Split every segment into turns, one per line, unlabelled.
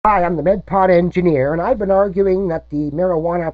Hi, I'm the MedPod engineer, and I've been arguing that the marijuana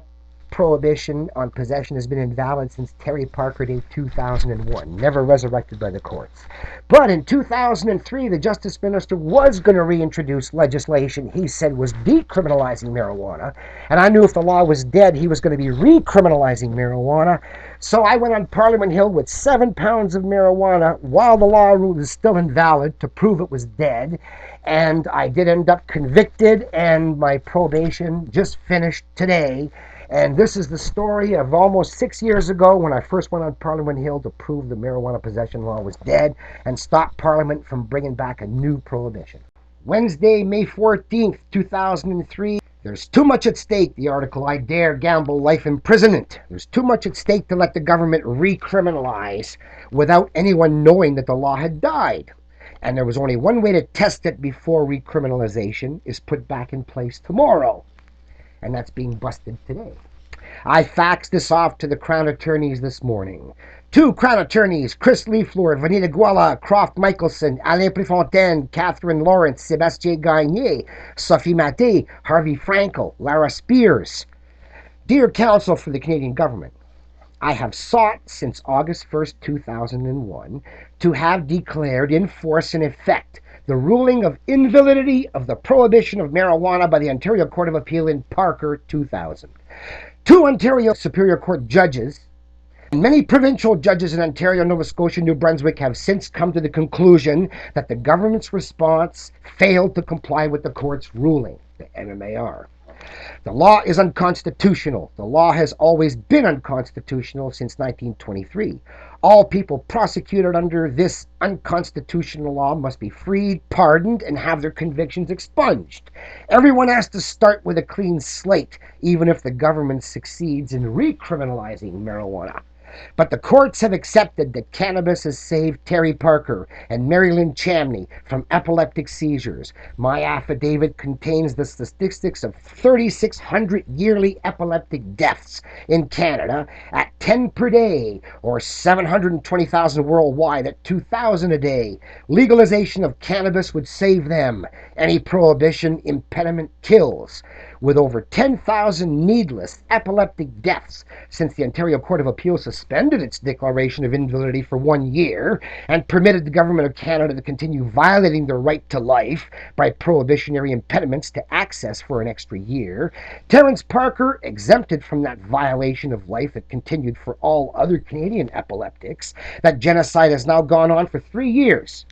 prohibition on possession has been invalid since Terry Parker Day 2001, never resurrected by the courts. But in 2003, the Justice Minister was going to reintroduce legislation he said was decriminalizing marijuana, and I knew if the law was dead, he was going to be recriminalizing marijuana. So I went on Parliament Hill with 7 pounds of marijuana while the law was still invalid to prove it was dead. And I did end up convicted, and my probation just finished today. And this is the story of almost 6 years ago when I first went on Parliament Hill to prove the marijuana possession law was dead and stop Parliament from bringing back a new prohibition. Wednesday, May 14th, 2003. There's too much at stake, the article. I dare gamble life imprisonment. There's too much at stake to let the government recriminalize without anyone knowing that the law had died. And there was only one way to test it before recriminalization is put back in place tomorrow. And that's being busted today. I faxed this off to the Crown Attorneys this morning. 2 Crown Attorneys, Chris Leaflord, Vanita Guella, Croft Michelson, Alain Prefontaine, Catherine Lawrence, Sébastien Gagné, Sophie Maté, Harvey Frankel, Lara Spears. Dear Counsel for the Canadian Government, I have sought since August 1st, 2001, to have declared in force and effect the ruling of invalidity of the prohibition of marijuana by the Ontario Court of Appeal in Parker 2000. 2 Ontario Superior Court judges and many provincial judges in Ontario, Nova Scotia, New Brunswick have since come to the conclusion that the government's response failed to comply with the court's ruling, the MMAR. The law is unconstitutional. The law has always been unconstitutional since 1923. All people prosecuted under this unconstitutional law must be freed, pardoned, and have their convictions expunged. Everyone has to start with a clean slate, even if the government succeeds in recriminalizing marijuana. But the courts have accepted that cannabis has saved Terry Parker and Mary Lynn Chamney from epileptic seizures. My affidavit contains the statistics of 3,600 yearly epileptic deaths in Canada at 10 per day, or 720,000 worldwide at 2,000 a day. Legalization of cannabis would save them. Any prohibition impediment kills. With over 10,000 needless epileptic deaths since the Ontario Court of Appeal suspended its declaration of invalidity for 1 year and permitted the Government of Canada to continue violating their right to life by prohibitionary impediments to access for an extra year, Terence Parker, exempted from that violation of life that continued for all other Canadian epileptics, that genocide has now gone on for 3 years.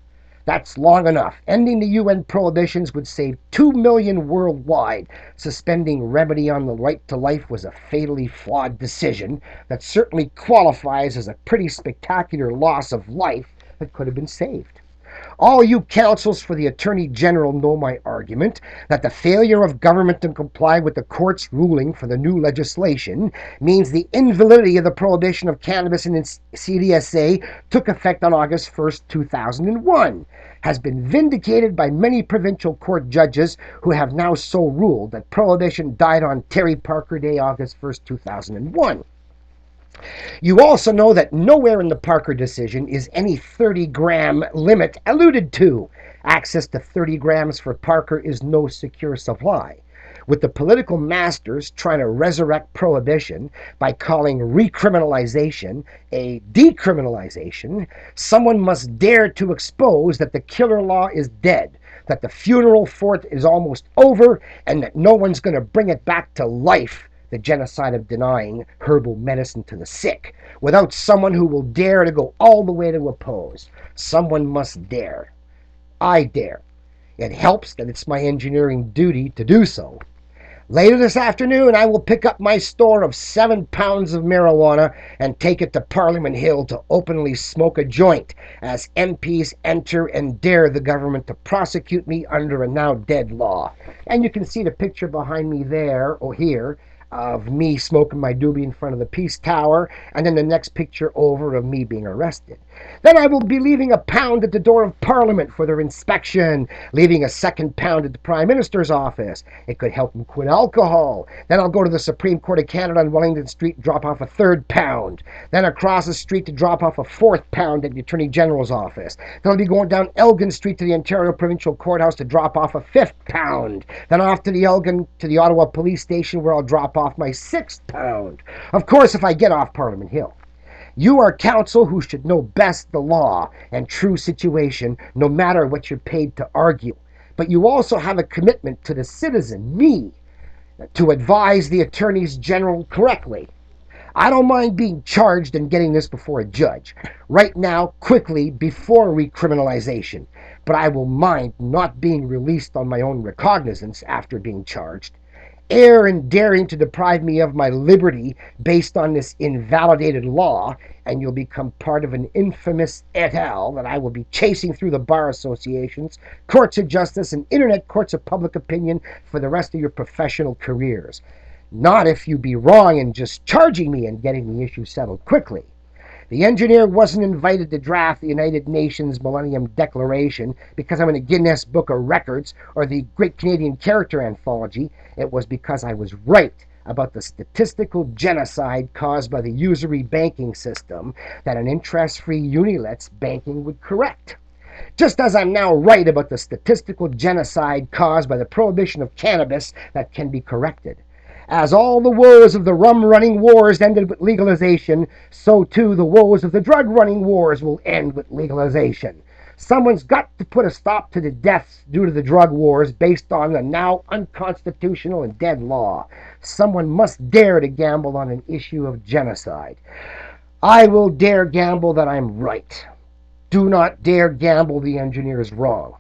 That's long enough. Ending the UN prohibitions would save 2 million worldwide. Suspending remedy on the right to life was a fatally flawed decision that certainly qualifies as a pretty spectacular loss of life that could have been saved. All you counsels for the Attorney General know my argument that the failure of government to comply with the court's ruling for the new legislation means the invalidity of the prohibition of cannabis in CDSA took effect on August 1st, 2001, has been vindicated by many provincial court judges who have now so ruled that prohibition died on Terry Parker Day, August 1st, 2001. You also know that nowhere in the Parker decision is any 30-gram limit alluded to. Access to 30 grams for Parker is no secure supply. With the political masters trying to resurrect prohibition by calling recriminalization a decriminalization, someone must dare to expose that the killer law is dead, that the funeral for it is almost over, and that no one's going to bring it back to life, the genocide of denying herbal medicine to the sick, without someone who will dare to go all the way to oppose. Someone must dare. I dare. It helps that it's my engineering duty to do so. Later this afternoon, I will pick up my store of 7 pounds of marijuana and take it to Parliament Hill to openly smoke a joint as MPs enter and dare the government to prosecute me under a now dead law. And you can see the picture behind me there, or here, of me smoking my doobie in front of the Peace Tower, and then the next picture over of me being arrested. Then I will be leaving a pound at the door of Parliament for their inspection, leaving a second pound at the Prime Minister's office. It could help them quit alcohol. Then I'll go to the Supreme Court of Canada on Wellington Street and drop off a third pound. Then across the street to drop off a fourth pound at the Attorney General's office. Then I'll be going down Elgin Street to the Ontario Provincial Courthouse to drop off a fifth pound. Then off to the Elgin to the Ottawa Police Station where I'll drop off my sixth pound. Of course, if I get off Parliament Hill. You are counsel who should know best the law and true situation, no matter what you're paid to argue. But you also have a commitment to the citizen, me, to advise the attorneys general correctly. I don't mind being charged and getting this before a judge. Right now, quickly, before recriminalization. But I will mind not being released on my own recognizance after being charged. Err in daring to deprive me of my liberty based on this invalidated law, and you'll become part of an infamous et al. That I will be chasing through the bar associations, courts of justice, and internet courts of public opinion for the rest of your professional careers. Not if you be wrong in just charging me and getting the issue settled quickly. The engineer wasn't invited to draft the United Nations Millennium Declaration because I'm in the Guinness Book of Records or the Great Canadian Character Anthology. It was because I was right about the statistical genocide caused by the usury banking system that an interest-free Unilet's banking would correct. Just as I'm now right about the statistical genocide caused by the prohibition of cannabis that can be corrected. As all the woes of the rum-running wars ended with legalization, so too the woes of the drug-running wars will end with legalization. Someone's got to put a stop to the deaths due to the drug wars based on the now unconstitutional and dead law. Someone must dare to gamble on an issue of genocide. I will dare gamble that I'm right. Do not dare gamble the engineer is wrong.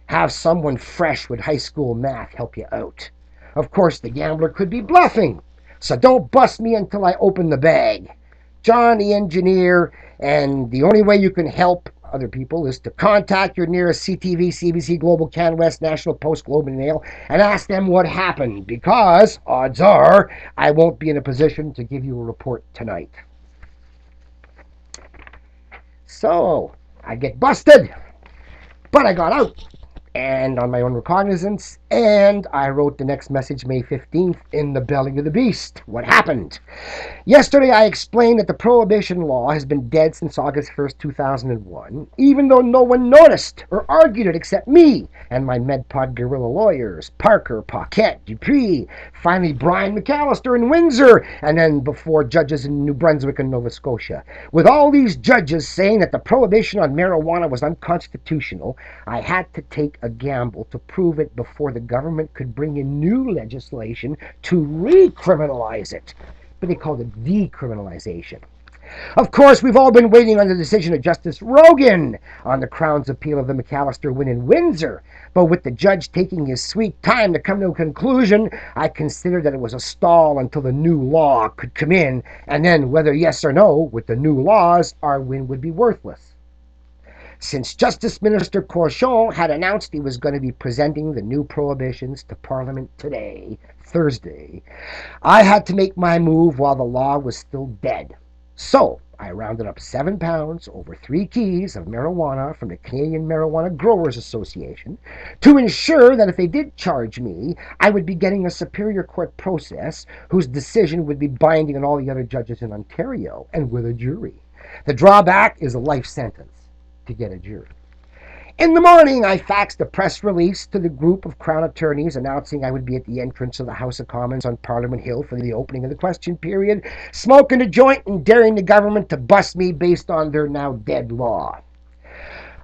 Have someone fresh with high school math help you out. Of course, the gambler could be bluffing, so don't bust me until I open the bag. John, the engineer, and the only way you can help other people is to contact your nearest CTV, CBC, Global, CanWest, National Post, Globe and Mail, and ask them what happened, because, odds are, I won't be in a position to give you a report tonight. So, I get busted, but I got out. And on my own recognizance, and I wrote the next message May 15th in The Belly of the Beast. What happened? Yesterday I explained that the prohibition law has been dead since August 1st, 2001, even though no one noticed or argued it except me and my MedPod guerrilla lawyers, Parker, Paquette, Dupree, finally Brian McAllister in Windsor, and then before judges in New Brunswick and Nova Scotia. With all these judges saying that the prohibition on marijuana was unconstitutional, I had to take a gamble to prove it before the government could bring in new legislation to recriminalize it. But they called it decriminalization. Of course, we've all been waiting on the decision of Justice Rogan on the Crown's appeal of the McAllister win in Windsor. But with the judge taking his sweet time to come to a conclusion, I considered that it was a stall until the new law could come in, and then whether yes or no, with the new laws, our win would be worthless. Since Justice Minister Cochon had announced he was going to be presenting the new prohibitions to Parliament today, Thursday, I had to make my move while the law was still dead. So I rounded up 7 pounds over 3 keys of marijuana from the Canadian Marijuana Growers Association to ensure that if they did charge me, I would be getting a Superior Court process whose decision would be binding on all the other judges in Ontario and with a jury. The drawback is a life sentence to get a jury. In the morning, I faxed a press release to the group of Crown attorneys announcing I would be at the entrance of the House of Commons on Parliament Hill for the opening of the question period, smoking a joint and daring the government to bust me based on their now dead law.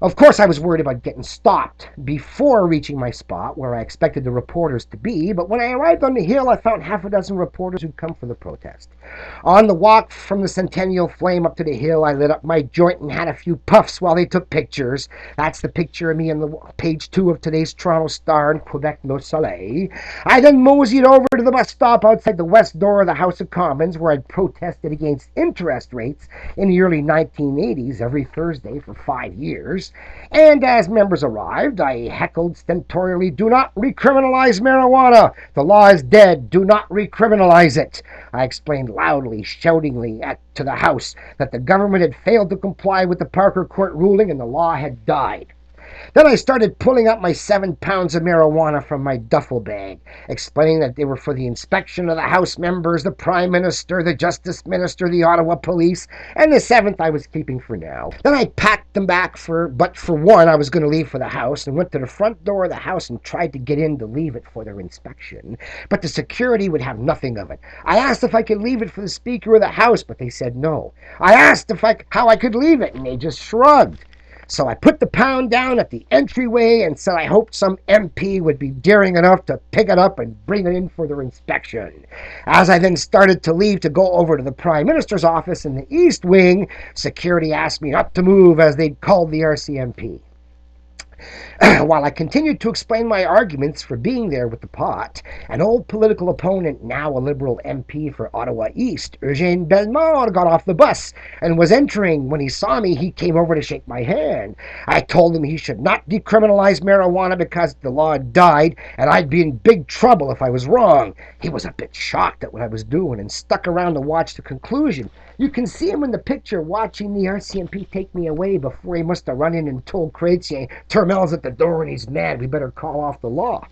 Of course, I was worried about getting stopped before reaching my spot where I expected the reporters to be, but when I arrived on the hill, I found half a dozen reporters who'd come for the protest. On the walk from the Centennial Flame up to the hill, I lit up my joint and had a few puffs while they took pictures. That's the picture of me on the page 2 of today's Toronto Star and Quebec No Soleil. I then moseyed over to the bus stop outside the west door of the House of Commons where I'd protested against interest rates in the early 1980s every Thursday for 5 years. And as members arrived, I heckled stentorially, "Do not recriminalize marijuana! The law is dead. Do not recriminalize it!" I explained loudly, shoutingly to the House that the government had failed to comply with the Parker Court ruling and the law had died. Then I started pulling out my 7 pounds of marijuana from my duffel bag, explaining that they were for the inspection of the House members, the Prime Minister, the Justice Minister, the Ottawa Police, and the 7th I was keeping for now. Then I packed them back but for one I was going to leave for the House, and went to the front door of the House and tried to get in to leave it for their inspection, but the security would have nothing of it. I asked if I could leave it for the Speaker of the House, but they said no. I asked how I could leave it, and they just shrugged. So I put the pound down at the entryway and said I hoped some MP would be daring enough to pick it up and bring it in for their inspection. As I then started to leave to go over to the Prime Minister's office in the East Wing, security asked me not to move as they'd called the RCMP. While I continued to explain my arguments for being there with the pot, an old political opponent, now a Liberal MP for Ottawa East, Eugene Bellemare, got off the bus and was entering. When he saw me, he came over to shake my hand. I told him he should not decriminalize marijuana because the law had died and I'd be in big trouble if I was wrong. He was a bit shocked at what I was doing and stuck around to watch the conclusion. You can see him in the picture watching the RCMP take me away before he must have run in and told Chrétien, "Turmel's at the door and he's mad. We better call off the law."